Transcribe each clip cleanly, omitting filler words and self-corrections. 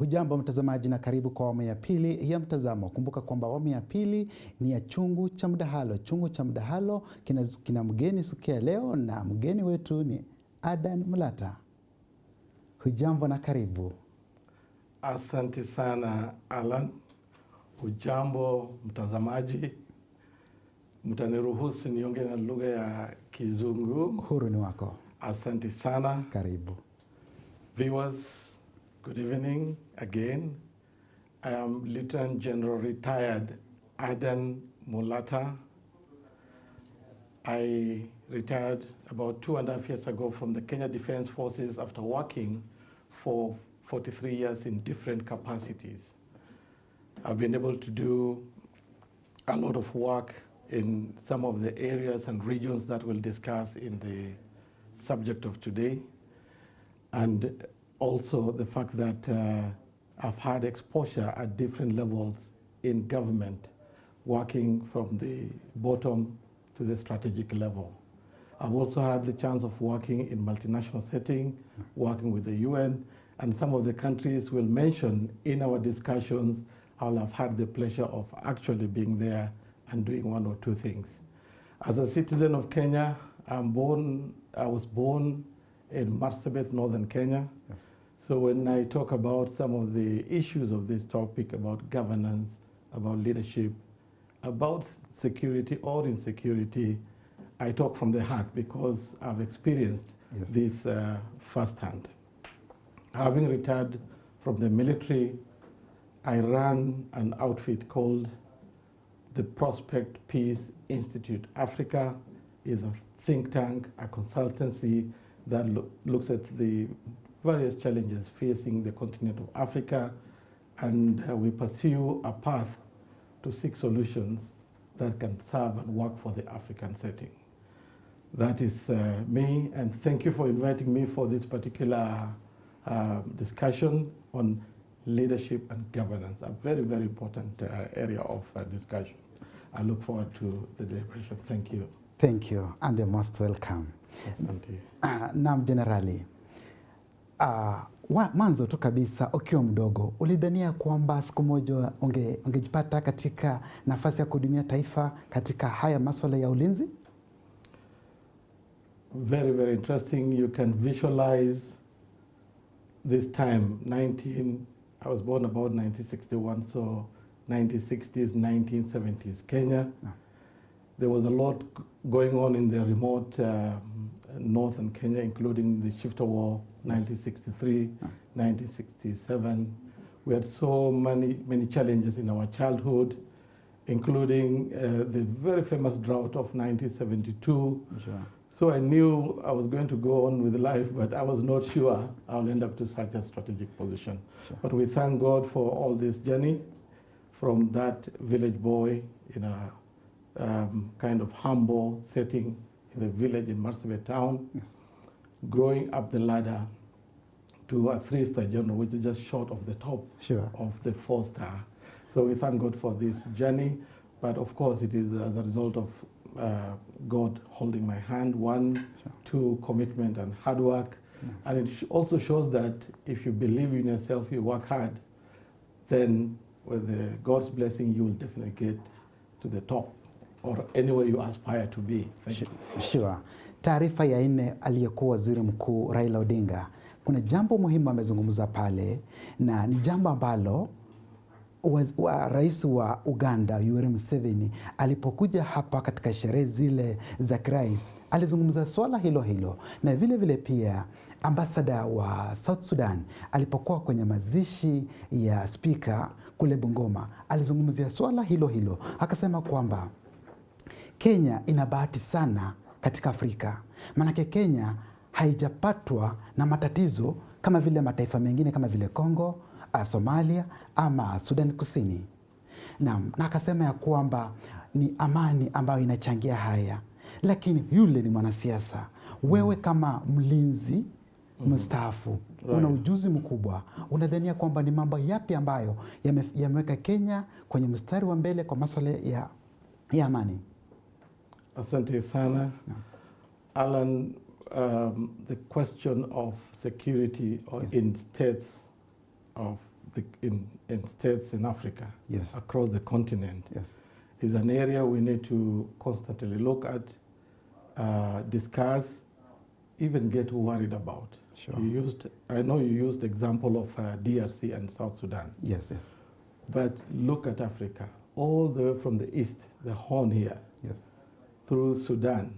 Hujambo mtazamaji na karibu kwa awamu ya pili ya Mtazamo. Kumbuka kwamba awamu ya pili ni ya chungu cha mdahalo. Chungu cha mdahalo kina mgeni siku ya leo na mgeni wetu ni Adan Mulata. Hujambo na karibu. Asante sana Alan. Hujambo mtazamaji. Mtaniruhusu niongee na lugha ya Kizungu. Uhuru ni wako. Asante sana. Karibu. Viewers, good evening again. I am Lieutenant General Retired Adan Mulata. I retired about 2.5 years ago from the Kenya Defense Forces after working for 43 years in different capacities. I've been able to do a lot of work in some of the areas and regions that we'll discuss in the subject of today. And also the fact that I've had exposure at different levels in government, working from the bottom to the strategic level. I've also had the chance of working in multinational setting, working with the UN, and some of the countries we'll mention in our discussions. I'll have had the pleasure of actually being there and doing one or two things. As a citizen of Kenya, I was born in Marsabit, northern Kenya. Yes. So when I talk about some of the issues of this topic, about governance, about leadership, about security or insecurity, I talk from the heart because I've experienced this firsthand. Having retired from the military, I ran an outfit called the Prospect Peace Institute Africa. Is a think tank, a consultancy that looks at the various challenges facing the continent of Africa, and we pursue a path to seek solutions that can serve and work for the African setting. That is me, and thank you for inviting me for this particular discussion on leadership and governance, a very, very important area of discussion. I look forward to the deliberation. Thank you. Thank you, and you're most welcome. Asante. Naam, Generali. Mwanzo tu kabisa ukiwa mdogo ulidhania kwamba siku moja ungejipata katika nafasi ya kuhudumia taifa katika haya masuala ya ulinzi? Very, very interesting. You can visualize this time, I was born about 1961, so 1960s, 1970s Kenya. No. There was a lot going on in the remote northern Kenya, including the Shifta War, 1963, 1967. We had so many challenges in our childhood, including the very famous drought of 1972. Sure. So I knew I was going to go on with life, but I was not sure I'll end up to such a strategic position. Sure. But we thank God for all this journey, from that village boy in a kind of humble setting in the village in Marsabit town, Yes. growing up the ladder to a 3-star general, which is just short of the top Sure. of the 4-star. So we thank God for this journey, but of course it is as a result of God holding my hand, one, Sure. 2, commitment and hard work. Yeah. And it also shows that if you believe in yourself, you work hard, then with God's blessing, you will definitely get to the top or anywhere you aspire to be. Thank you. Sure. Taarifa ya nne aliyekuwa waziri mkuu Raila Odinga, kuna jambo muhimu amezungumza pale, na ni jambo ambalo rais wa Uganda Yoweri Museveni alipokuja hapa katika sherehe zile za kirais alizungumza swala hilo hilo, na vile vile pia ambasada wa South Sudan alipokuwa kwenye mazishi ya spika kule Bungoma alizungumzia swala hilo hilo, akasema kwamba Kenya ina bahati sana katika Afrika, manake Kenya haijapatwa na matatizo kama vile mataifa mengine kama vile Kongo, Somalia ama Sudan Kusini. Na akasema ya kwamba ni amani ambayo inachangia haya. Lakini yule ni mwanasiasa. Wewe kama mlinzi mstaafu, una ujuzi mkubwa, unadhania kwamba ni mambo yapi ambayo yameweka Kenya kwenye mstari wa mbele kwa masuala ya amani? Asante sana. Alan, the question of security in states of in states in Africa, Yes. across the continent, Yes. is an area we need to constantly look at, discuss, even get worried about. Sure. I know you used example of DRC and South Sudan, Yes, yes, but look at Africa, all the way from the east, the Horn here, yes, through Sudan,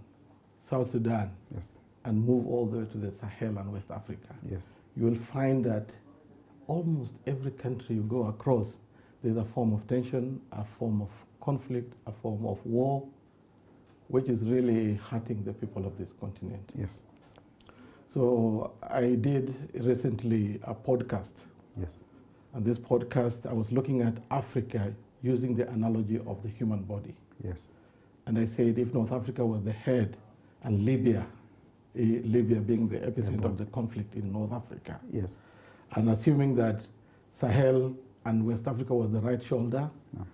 South Sudan, yes, and move all the way to the Sahel and West Africa. yes, You will find that almost every country you go across, there's a form of tension, a form of conflict, a form of war, which is really hurting the people of this continent. yes, So I did recently a podcast, yes, and this podcast I was looking at Africa using the analogy of the human body. yes, And I said if North Africa was the head and Libya being the epicenter of the conflict in North Africa, yes, and assuming that Sahel and West Africa was the right shoulder, no,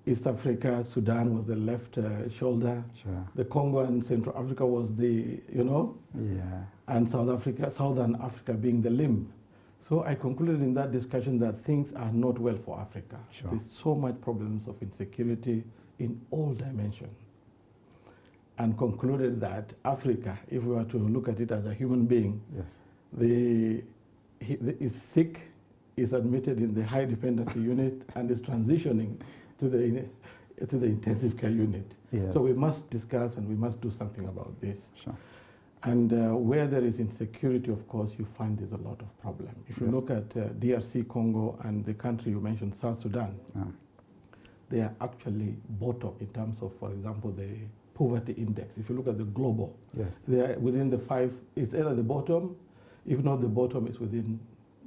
East Africa, Sudan was the left shoulder, sure, the Congo and Central Africa was the, yeah, and Southern Africa being the limb. So I concluded in that discussion that things are not well for Africa. Sure. There's so much problems of insecurity in all dimensions. And concluded that Africa, if we were to look at it as a human being, yes, is sick, is admitted in the high dependency unit, and is transitioning to the intensive care unit. yes, So we must discuss and we must do something about this. sure, And where there is insecurity, of course, you find there's a lot of problem. If you Yes. look at DRC Congo and the country you mentioned, South Sudan, no, they are actually bottom in terms of, for example, the poverty index. If you look at the global, yes, they are within the 5, it's either the bottom, if not the bottom, it's within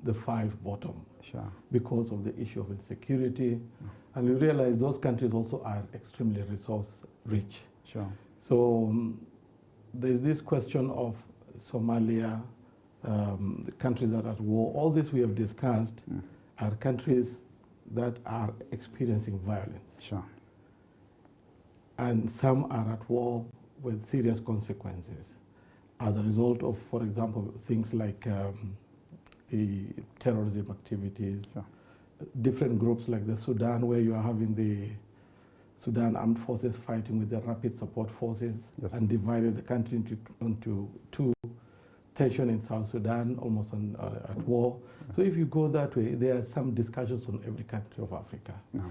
the 5 bottom sure, because of the issue of insecurity. And you realize those countries also are extremely resource rich. sure, So there's this question of Somalia, the countries that are at war. All this we have discussed Mm. are countries that are experiencing violence. sure, And some are at war with serious consequences as a result of, for example, things like the terrorism activities, Sure. different groups like the Sudan, where you are having the Sudan armed forces fighting with the rapid support forces, Yes. and divided the country into two. Tension in South Sudan, almost at war. So if you go that way, there are some discussions on every country of Africa. no,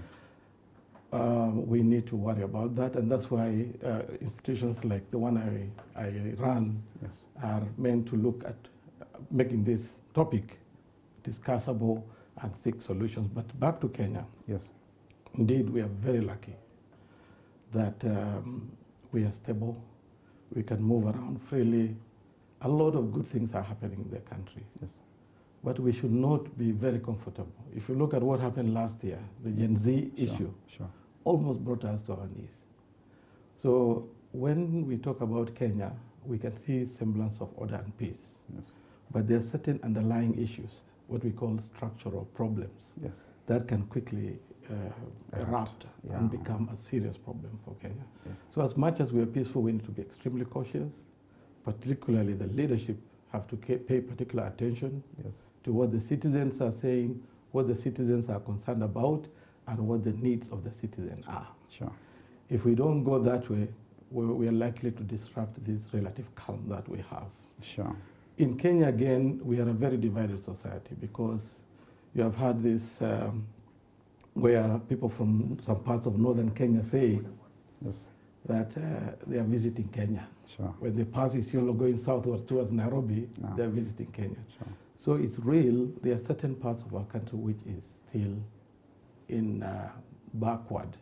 We need to worry about that, and that's why institutions like the one I run yes, are meant to look at making this topic discussable and seek solutions. But back to Kenya, yes, indeed we are very lucky that we are stable, we can move around freely. A lot of good things are happening in the country, yes, but we should not be very comfortable. If you look at what happened last year, the Gen Z sure, issue sure, almost brought us to our knees. So when we talk about Kenya, we can see semblance of order and peace. yes, But there are certain underlying issues, what we call structural problems, yes, that can quickly erupt Yeah. and become a serious problem for Kenya. yes, So as much as we are peaceful, we need to be extremely cautious, particularly the leadership have to pay particular attention yes, to what the citizens are saying, what the citizens are concerned about, and what the needs of the citizen are. sure, If we don't go that way, we are likely to disrupt this relative calm that we have. sure, In Kenya, again, we are a very divided society because you have had this where people from some parts of northern Kenya say yes, that they are visiting Kenya. sure, When they pass Isiolo going southwards towards Nairobi, No. they are visiting Kenya. sure, So it's real. There are certain parts of our country which is still in backward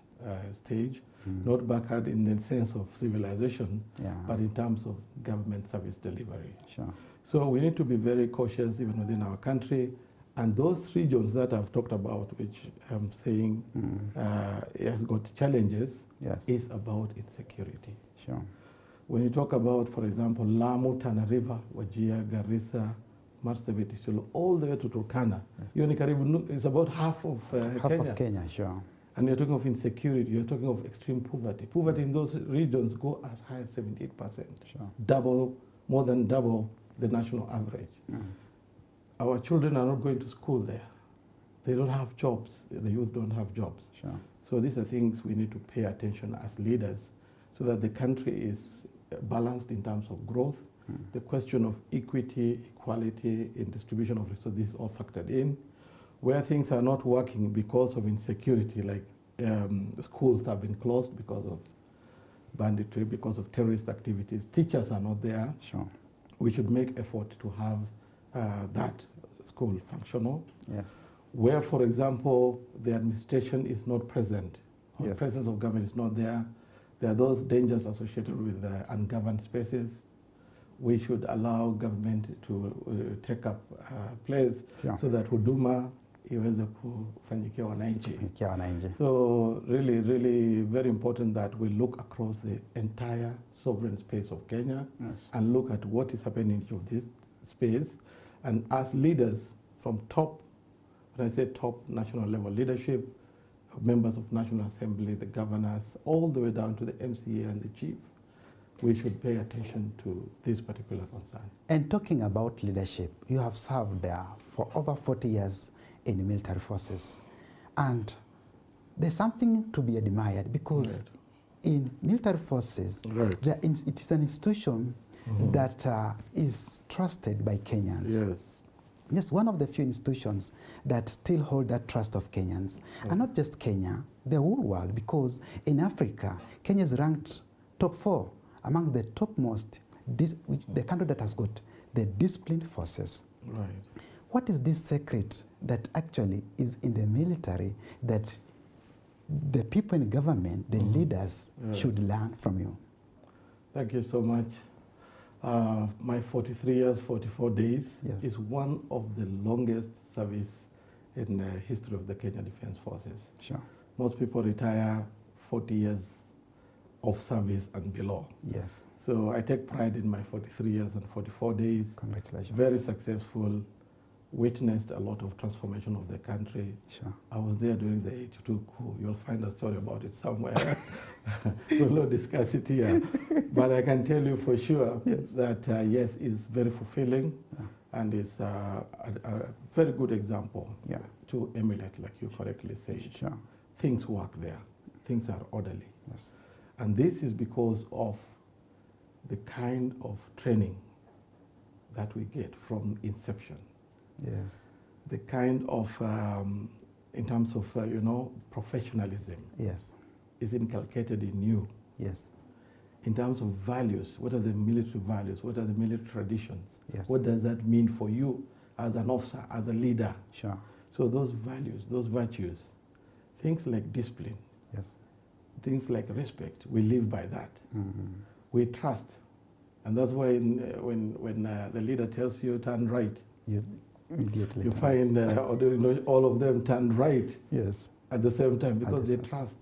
stage, not backward in the sense of civilization, yeah, but in terms of government service delivery. sure, So we need to be very cautious even within our country. And those regions that I've talked about, which I'm saying has got challenges, yes, is about insecurity. sure, When you talk about, for example, Lamu, Tana River, Wajir, Garissa, Marsabit, Isiolo, all the way to Turkana, Yes. Yoni Karibu, it's about half of half Kenya. of Kenya, sure, And you're talking of insecurity, you're talking of extreme poverty. Poverty in those regions go as high as 78%, sure, more than double the national average. Mm. Our children are not going to school there. They don't have jobs. The youth don't have jobs. Sure. So these are things we need to pay attention as leaders so that the country is balanced in terms of growth. The question of equity, equality in distribution of resources is all factored in. Where things are not working because of insecurity, like schools have been closed because of banditry, because of terrorist activities, teachers are not there. Sure. We should make effort to have that school functional. Yes. Where, for example, the administration is not present, or the presence of government is not there, there are those dangers associated with ungoverned spaces. We should allow government to take up place so that huduma iweze kufanyikia wananchi. So really very important that we look across the entire sovereign space of Kenya and look at what is happening in each of this space. And as leaders from top, when I say top national level leadership, members of National Assembly, the governors, all the way down to the MCA and the chief, we should pay attention to this particular concern. And talking about leadership, you have served there for over 40 years in the military forces. And there's something to be admired because in military forces, it is an institution that is trusted by Kenyans. Yes, one of the few institutions that still hold that trust of Kenyans. And not just Kenya, the whole world, because in Africa, Kenya is ranked top 4 among the topmost, the country that has got the disciplined forces. Right. What is this secret that actually is in the military that the people in government, the leaders, should learn from you? Thank you so much. My 43 years, 44 days is one of the longest service in the history of the Kenya Defense Forces. Sure. Most people retire 40 years of service and below. Yes. So I take pride in my 43 years and 44 days. Congratulations. Very successful, witnessed a lot of transformation of the country. Sure. I was there during the 82 coup. You'll find a story about it somewhere. We'll not discuss it here. But I can tell you for sure that, yes, it's very fulfilling and it's a very good example to emulate, like you correctly said. Sure. Things work there. Things are orderly. Yes. And this is because of the kind of training that we get from inception. Yes. The kind of, in terms of, professionalism. Yes. Is inculcated in you. Yes. In terms of values, what are the military values? What are the military traditions? Yes. What does that mean for you as an officer, as a leader? Sure. So those values, those virtues, things like discipline, things like respect, we live by that. We trust. And that's why when the leader tells you turn right, you immediately you find all of them turn right at the same time because they trust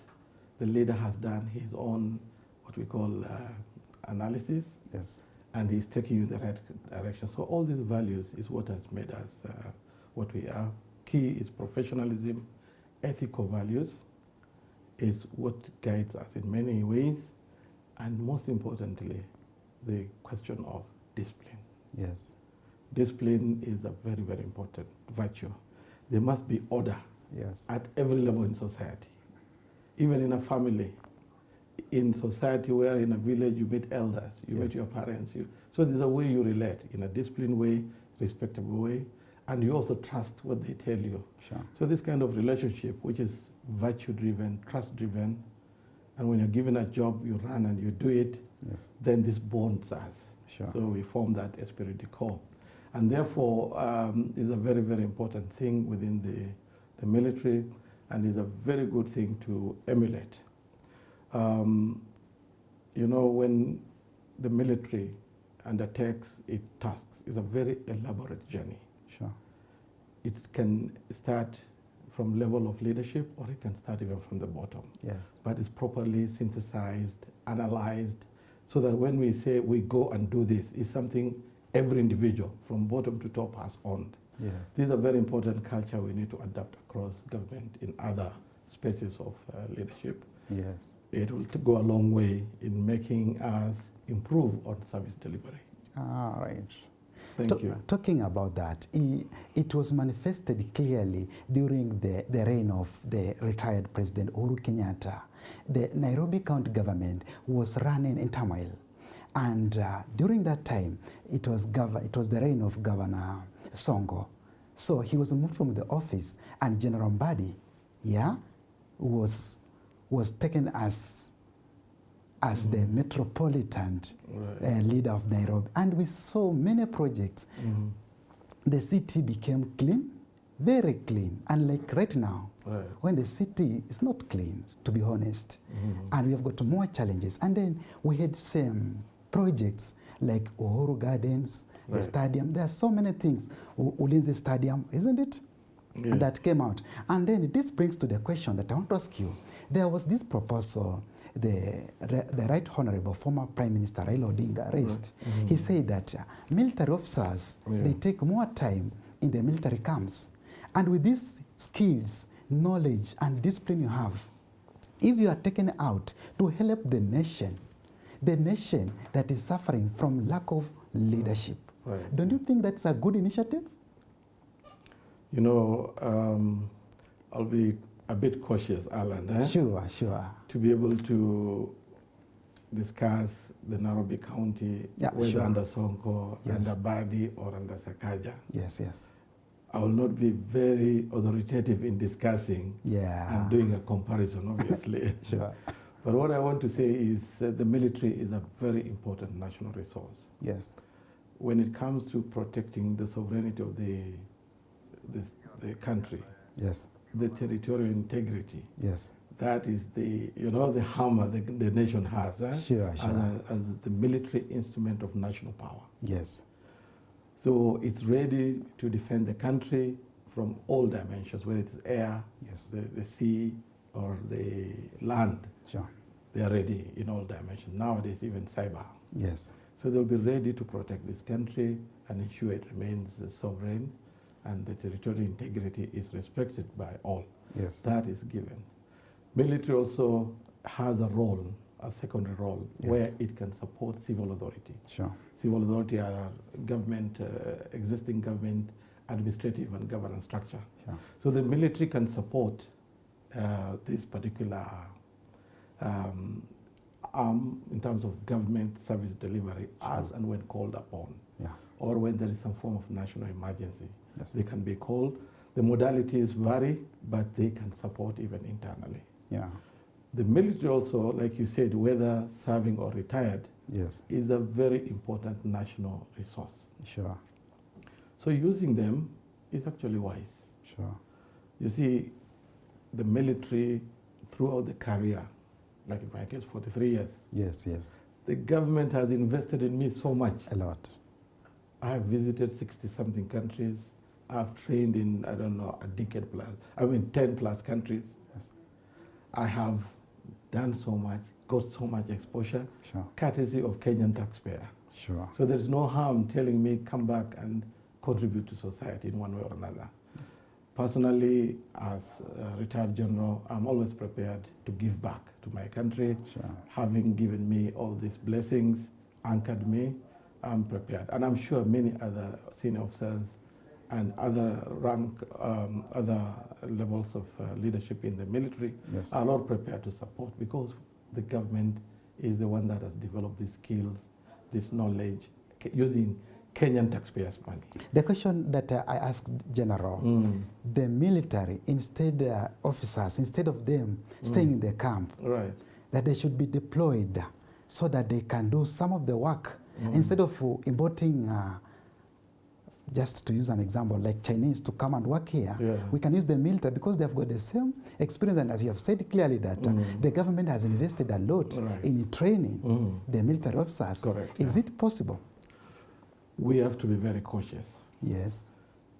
the leader has done his own, what we call analysis, and he's taking you in the right direction. So all these values is what has made us what we are. Key is professionalism, ethical values is what guides us in many ways, and most importantly, the question of discipline. Yes. Discipline is a very, very important virtue. There must be order at every level in society. Even in a family, in society where in a village you meet elders, you meet your parents. So there's a way you relate in a disciplined way, respectable way, and you also trust what they tell you. Sure. So this kind of relationship, which is virtue-driven, trust-driven, and when you're given a job, you run and you do it, then this bonds us. Sure. So we form that esprit de corps. And therefore, is a very, very important thing within the military, and is a very good thing to emulate. When the military undertakes its tasks, it's a very elaborate journey. Sure. It can start from level of leadership, or it can start even from the bottom. Yes. But it's properly synthesized, analyzed, so that when we say we go and do this, it's something every individual from bottom to top has owned. Yes. This is a very important culture we need to adapt across government in other spaces of leadership. Yes. It will go a long way in making us improve on service delivery. All right. Thank you. Talking about that, it was manifested clearly during the reign of the retired President Uhuru Kenyatta. The Nairobi County government was running in turmoil. And during that time, it was the reign of Governor Songo. So he was moved from the office, and General Mbadi, was taken as the metropolitan leader of Nairobi. And we saw many projects. The city became clean, very clean. Unlike right now, when the city is not clean, to be honest. And we have got more challenges. And then we had some projects like Uhuru Gardens, the stadium. There are so many things. Ulinzi Stadium, isn't it? Yes. That came out. And then this brings to the question that I want to ask you. There was this proposal the Right Honorable former Prime Minister Raila Odinga raised. He said that military officers, they take more time in the military camps. And with these skills, knowledge, and discipline you have, if you are taken out to help the nation that is suffering from lack of leadership, don't you think that's a good initiative? You know, I'll be a bit cautious, Alan. Sure. To be able to discuss the Nairobi County, whether under Sonko, under Badi, or under Sakaja. Yes. I will not be very authoritative in discussing and doing a comparison, obviously. Sure. But what I want to say is the military is a very important national resource. Yes. When it comes to protecting the sovereignty of the country, the territorial integrity, that is the hammer the nation has as the military instrument of national power. Yes. So it's ready to defend the country from all dimensions, whether it's air, the sea, or the land. Sure. They are ready in all dimensions. Nowadays, even cyber. Yes. So they'll be ready to protect this country and ensure it remains sovereign and the territorial integrity is respected by all. Yes. That is given. Military also has a role, a secondary role, where it can support civil authority. Sure. Civil authority are government, existing government, administrative and governance structure. Sure. So the military can support this particular arm in terms of government service delivery as and when called upon, or when there is some form of national emergency. They can be called. The modalities vary, but they can support even internally. The military also, like you said, whether serving or retired, is a very important national resource. Sure. So using them is actually wise. Sure. You see, the military throughout the career, like in my case, 43 years. Yes. The government has invested in me so much. A lot. I have visited 60-something countries. I've trained in, I don't know, a decade plus, 10 plus countries. Yes. I have done so much, got so much exposure, courtesy of Kenyan taxpayer. Sure. So there's no harm telling me come back and contribute to society in one way or another. Yes. Personally, as a retired general, I'm always prepared to give back to my country. Having given me all these blessings, anchored me, I'm prepared. And I'm sure many other senior officers and other other levels of leadership in the military are all prepared to support, because the government is the one that has developed these skills, this knowledge, using Kenyan taxpayers' money. The question that I asked General, the military, officers, instead of them staying in the camp, that they should be deployed so that they can do some of the work, instead of importing, just to use an example, like Chinese to come and work here. We can use the military because they've got the same experience, and as you have said clearly that the government has invested a lot in training the military officers. Correct. Is it possible? We have to be very cautious. Yes.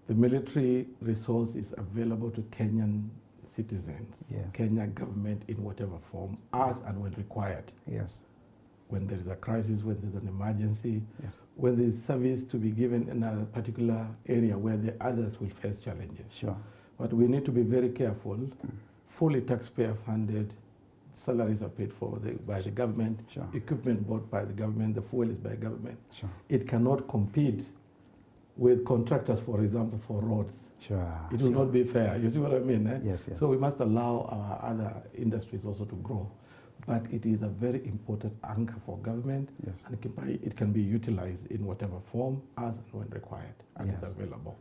The military resource is available to Kenyan citizens, Kenya government in whatever form, as and when required. Yes. When there is a crisis, when there's an emergency, when there is service to be given in a particular area where the others will face challenges. Sure. But we need to be very careful, fully taxpayer funded, salaries are paid for by the government, equipment bought by the government, the fuel is by government. It cannot compete with contractors, for example, for roads. Sure. It will not be fair. You see what I mean? Eh? Yes, yes. So we must allow our other industries also to grow. But it is a very important anchor for government, Yes. and it can be utilized in whatever form, as and when required, and Yes. is available.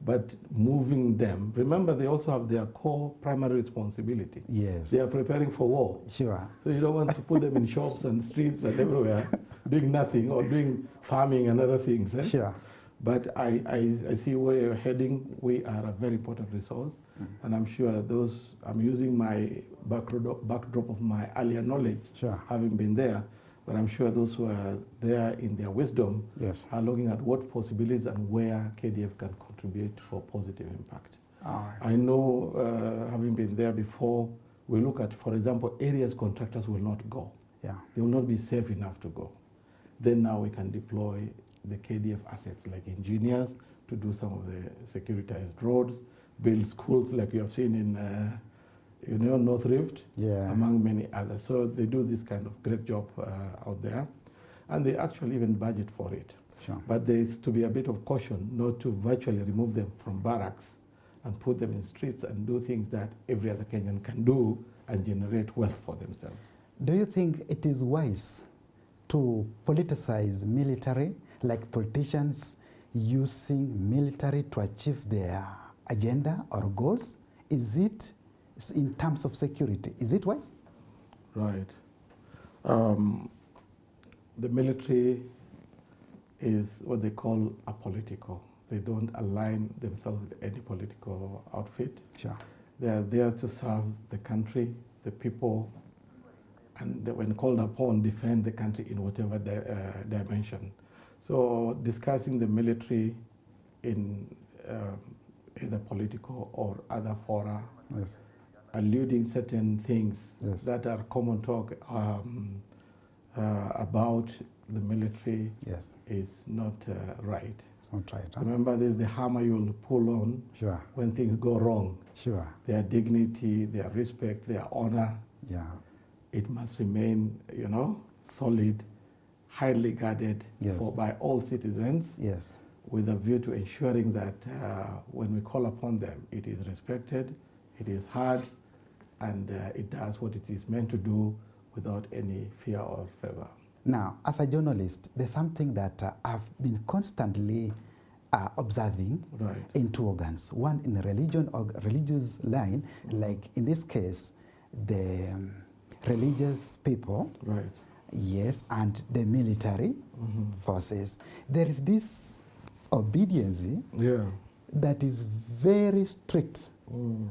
But moving them, remember they also have their core primary responsibility. Yes. They are preparing for war. Sure. So you don't want to put them in shops and streets and everywhere, doing nothing or doing farming and other things. Eh? Sure. But I see where you're heading. We are a very important resource, and I'm sure I'm using my backdrop of my earlier knowledge, Sure. having been there, but I'm sure those who are there in their wisdom Yes. are looking at what possibilities and where KDF can contribute for positive impact. All right. I know, having been there before, we look at, for example, areas contractors will not go. Yeah. They will not be safe enough to go. Then now we can deploy the KDF assets like engineers to do some of the securitized roads, build schools like you have seen in North Rift, Yeah. among many others. So they do this kind of great job out there, and they actually even budget for it. Sure. But there is to be a bit of caution not to virtually remove them from barracks and put them in streets and do things that every other Kenyan can do and generate wealth for themselves. Do you think it is wise to politicize military, like politicians using military to achieve their agenda or goals? Is it, in terms of security, is it wise? Right. The military is what they call apolitical. They don't align themselves with any political outfit. Sure. They are there to serve the country, the people, and when called upon, defend the country in whatever dimension. So discussing the military in either political or other fora, Yes. alluding certain things Yes. that are common talk about the military Yes. is not right. It's not right. Huh? Remember, there's the hammer you will pull on Sure. when things go wrong. Sure. Their dignity, their respect, their honor, Yeah. it must remain, solid, highly guarded Yes. by all citizens, Yes. with a view to ensuring that when we call upon them, it is respected, it is heard, and it does what it is meant to do without any fear or favor. Now, as a journalist, there's something that I've been constantly observing Right. in two organs. One in the religion or religious line, like in this case, the religious people, Right. yes, and the military forces. There is this obedience Yeah. that is very strict, Mm.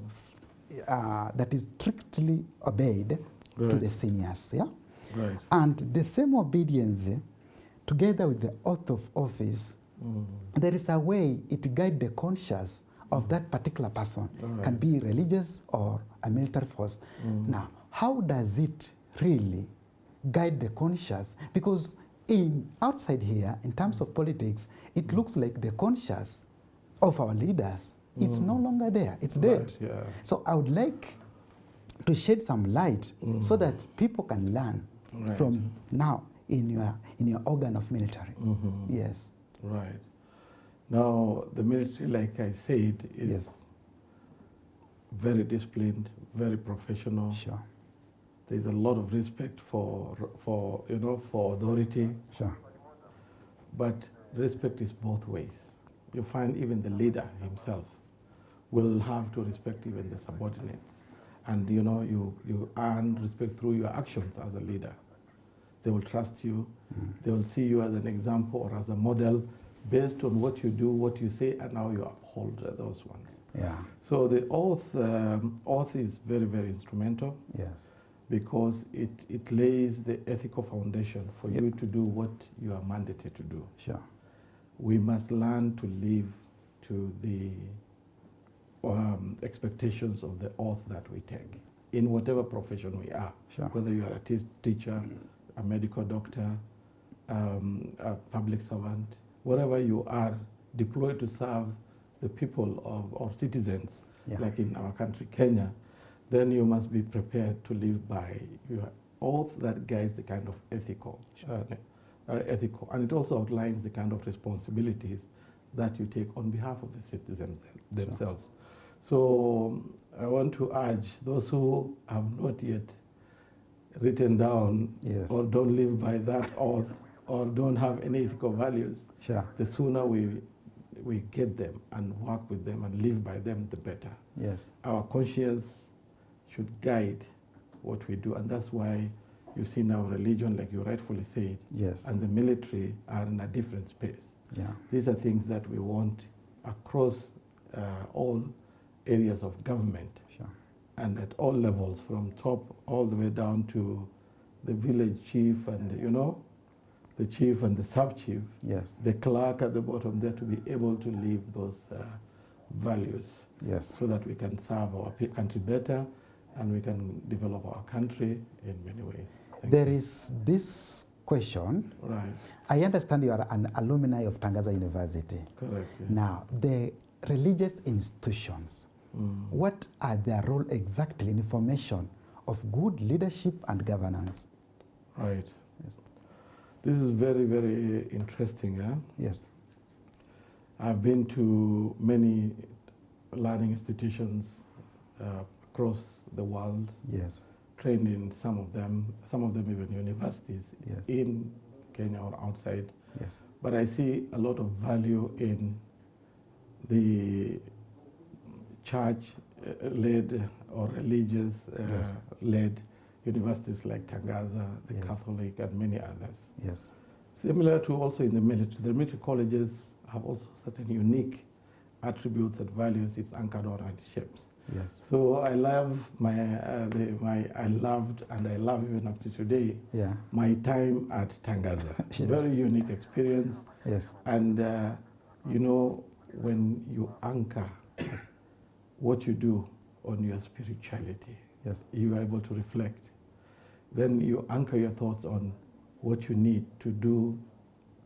that is strictly obeyed to Right. the seniors, yeah? Right. And the same obedience, together with the oath of office, there is a way it guides the conscience of that particular person. Alright. Can be religious or a military force. Now, how does it really guide the conscience? Because outside here, in terms of politics, it looks like the conscience of our leaders, it's no longer there. It's dead. Right, yeah. So I would like to shed some light so that people can learn Right. from now in your organ of military. Yes. Right. Now, the military, like I said, is Yes. very disciplined, very professional. Sure. There's a lot of respect for authority, Sure. but respect is both ways. You find even the leader himself will have to respect even the subordinates. And you earn respect through your actions as a leader. They will trust you. They will see you as an example or as a model based on what you do, what you say, and how you uphold those ones. Yeah. So the oath is very, very instrumental Yes. because it lays the ethical foundation for Yep. you to do what you are mandated to do. Sure. We must learn to live to the expectations of the oath that we take in whatever profession we are. Sure. Whether you are a teacher, a medical doctor, a public servant, wherever you are deployed to serve the people of our citizens, Yeah. like in our country, Kenya, then you must be prepared to live by your oath that guides the kind of ethical, and it also outlines the kind of responsibilities that you take on behalf of the citizens themselves. So I want to urge those who have not yet written down or don't live by that oath or don't have any ethical values, the sooner we get them and work with them and live by them, the better. Yes. Our conscience should guide what we do, and that's why you see now religion, like you rightfully said, and the military are in a different space. These are things that we want across all areas of government and at all levels, from top all the way down to the village chief and, the chief and the sub-chief, the clerk at the bottom there, to be able to live those values so that we can serve our country better and we can develop our country in many ways. There is this question. Right. I understand you are an alumni of Tangaza University. Correct. Yeah. Now, the religious institutions, what are their role exactly in the formation of good leadership and governance? Right. Yes. This is very, very interesting. Yes. I've been to many learning institutions across the world. Yes. Trained in some of them even universities in Kenya or outside. Yes. But I see a lot of value in the church-led or religious-led universities like Tangaza, the Catholic, and many others. Yes. Similar to also in the military. The military colleges have also certain unique attributes and values it's anchored on and shapes. Yes. So I love I loved and I love even up to today my time at Tangaza. Very unique experience. Yes. And when you anchor what you do on your spirituality, you are able to reflect. Then you anchor your thoughts on what you need to do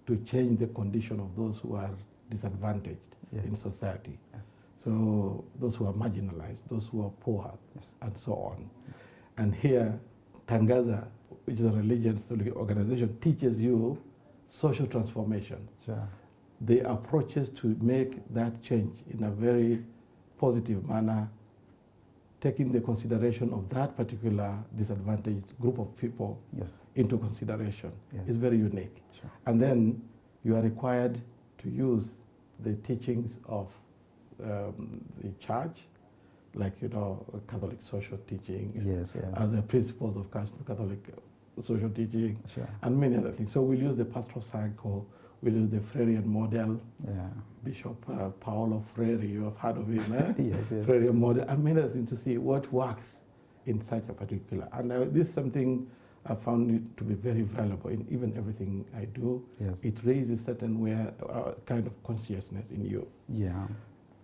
to change the condition of those who are disadvantaged in society. So those who are marginalized, those who are poor, and so on. And here, Tangaza, which is a religious organization, teaches you social transformation. The approaches to make that change in a very positive manner, taking the consideration of that particular disadvantaged group of people into consideration is very unique. And then you are required to use the teachings of the church, like Catholic social teaching, the principles of Catholic social teaching, and many other things. So we'll use the pastoral cycle, we'll use the Freirean model, Bishop Paolo Freire, you have heard of him, Freirean model, and many other things to see what works in such a particular. And this is something I found it to be very valuable in even everything I do. It raises certain kind of consciousness in you.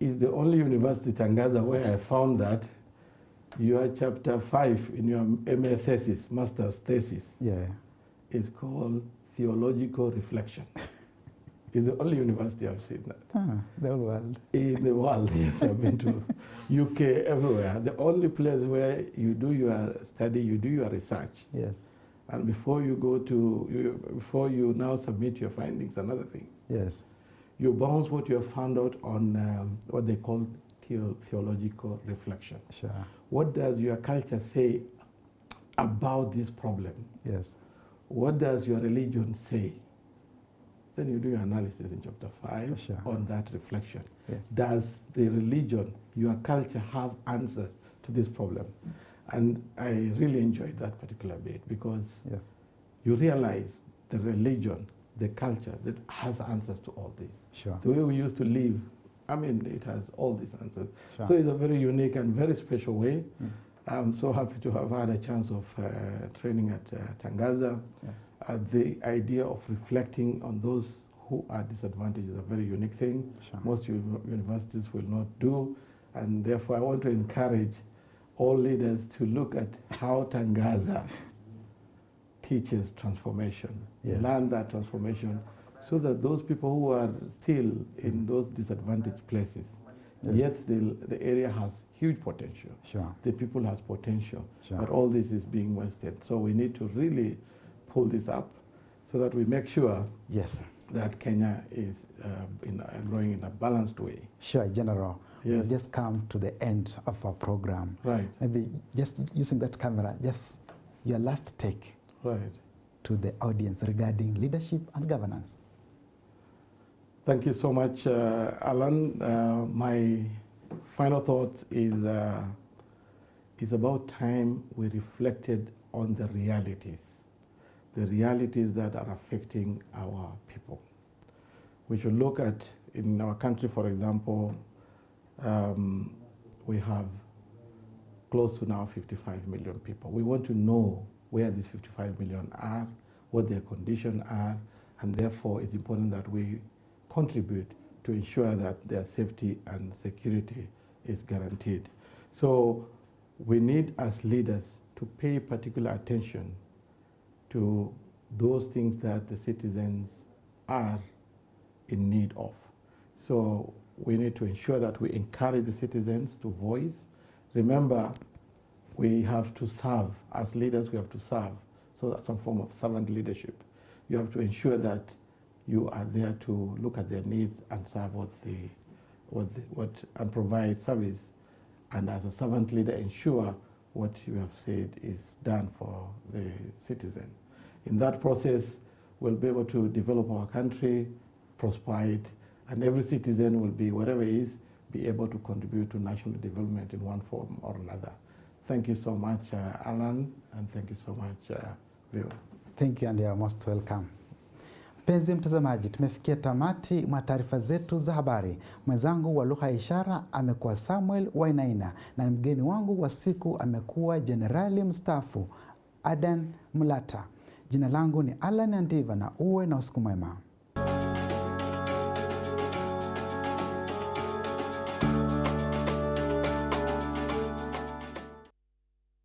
It's the only university, Tangaza, where I found that your chapter 5 in your MA thesis, master's thesis, is called Theological Reflection. It's the only university I've seen that. The whole world. In the world, yes. I've been to UK, everywhere. The only place where you do your study, you do your research. And before you now submit your findings and other things. You bounce what you have found out on what they call theological reflection. What does your culture say about this problem? What does your religion say? Then you do your analysis in chapter 5 on that reflection. Does the religion, your culture, have answers to this problem? And I really enjoyed that particular bit because you realize the religion, the culture that has answers to all this. The way we used to live, it has all these answers. So it's a very unique and very special way. I'm so happy to have had a chance of training at Tangaza. The idea of reflecting on those who are disadvantaged is a very unique thing. Most universities will not do. And therefore, I want to encourage all leaders to look at how Tangaza teaches transformation, learn that transformation, so that those people who are still in those disadvantaged places, yet the area has huge potential. The people has potential, but all this is being wasted. So we need to really pull this up so that we make sure that Kenya is growing in a balanced way. Sure, General. Yes. We've just come to the end of our program. Right. Maybe just using that camera, just your last take Right. to the audience regarding leadership and governance. Thank you so much, Alan. My final thought is about time we reflected on the realities that are affecting our people. We should look at, in our country, for example, we have close to now 55 million people. We want to know where these 55 million are, what their conditions are, and therefore it's important that we contribute to ensure that their safety and security is guaranteed. So we need, as leaders, to pay particular attention to those things that the citizens are in need of. So we need to ensure that we encourage the citizens to voice. Remember, we have to serve. As leaders, we have to serve. So that's some form of servant leadership. You have to ensure that you are there to look at their needs and serve and provide service. And as a servant leader, ensure what you have said is done for the citizen. In that process, we'll be able to develop our country, prosper it, and every citizen will be, wherever he is, be able to contribute to national development in one form or another. Thank you so much, Alan, and thank you so much, viewer. Thank you and you are most welcome. Mpenzi mtazamaji, tumefikia tamati mwa taarifa zetu za habari. Mwenzangu wa lugha ya ishara amekuwa Samuel Wainaina na mgeni wangu wa siku amekuwa Jenerali mstaafu Adan Mulata. Jina langu ni Alan Andiva na uwe na usiku mwema.